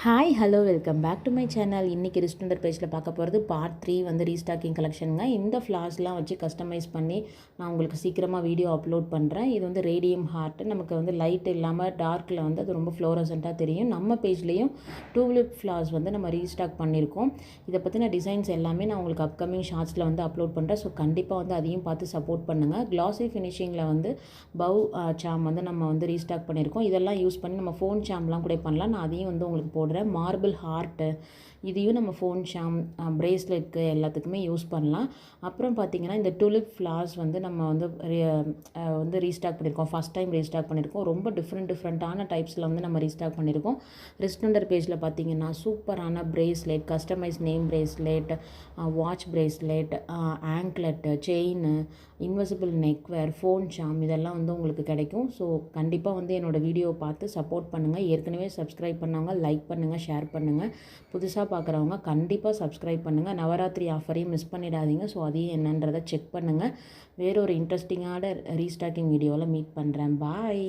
Hi hello welcome back to my channel. இன்றைக்கி ரிஸ்டண்டர் பேஜில் பார்க்க போகிறது பார்ட் 3 வந்து ரீஸ்டாக்கிங் கலெக்ஷனுங்க. இந்த ஃப்ளார்ஸ்லாம் வச்சு கஸ்டமைஸ் பண்ணி நான் உங்களுக்கு சீக்கிரமாக வீடியோ அப்லோட் பண்ணுறேன். இது வந்து ரேடியம் ஹார்ட், நமக்கு வந்து லைட் இல்லாமல் டார்க்கில் வந்து அது ரொம்ப ஃப்ளோரசண்ட்டாக தெரியும். நம்ம பேஜ்லேயும் டூலிப் ஃப்ளார்ஸ் வந்து நம்ம ரீஸ்டாக் பண்ணியிருக்கோம். இதை பற்றின டிசைன்ஸ் எல்லாமே நான் உங்களுக்கு அப்கமிங் ஷார்ட்ஸில் வந்து அப்லோட் பண்ணுறேன். ஸோ கண்டிப்பாக வந்து அதையும் பார்த்து சப்போர்ட் பண்ணுங்கள். கிளாஸி ஃபினிஷிங்கில் வந்து பவ் சாம் வந்து நம்ம வந்து ரீஸ்டாக் பண்ணியிருக்கோம். இதெல்லாம் யூஸ் பண்ணி நம்ம ஃபோன் சாம்லாம் கூட பண்ணலாம். நான் அதையும் வந்து உங்களுக்கு போடுறேன். மார்பிள் ஹார்ட்டு இதையும் நம்ம ஃபோன் ஷாம் ப்ரேஸ்லெட்க்கு எல்லாத்துக்குமே யூஸ் பண்ணலாம். அப்புறம் பார்த்திங்கன்னா இந்த டூலிப் ஃப்ளார்ஸ் வந்து நம்ம வந்து ரீஸ்டாக் பண்ணியிருக்கோம். ஃபஸ்ட் டைம் ரீஸ்டாக் பண்ணியிருக்கோம். ரொம்ப டிஃப்ரெண்ட்டான டைப்ஸில் வந்து நம்ம ரீஸ்டாக் பண்ணியிருக்கோம். ரிஸ்டண்டர் பேஜில் பார்த்திங்கன்னா சூப்பரான bracelet, customise name bracelet, watch bracelet, anklet, chain, invisible neckwear, phone charm இதெல்லாம் வந்து உங்களுக்கு கிடைக்கும். ஸோ கண்டிப்பாக வந்து என்னோடய வீடியோவை பார்த்து சப்போர்ட் பண்ணுங்கள். ஏற்கனவே சப்ஸ்கிரைப் பண்ணவங்க லைக் பண்ணுங்கள், ஷேர் பண்ணுங்கள். புதுசாக பார்க்குறவங்க கண்டிப்பாக சப்ஸ்கிரைப் பண்ணுங்கள். நவராத்திரி ஆஃபரையும் மிஸ் பண்ணிடாதீங்க. ஸோ அதையும் என்னன்றதை செக் பண்ணுங்கள். வேறொரு இன்ட்ரெஸ்டிங்கான ரீஸ்டாக்கிங் வீடியோவில் மீட் பண்ணுறேன். பாய்.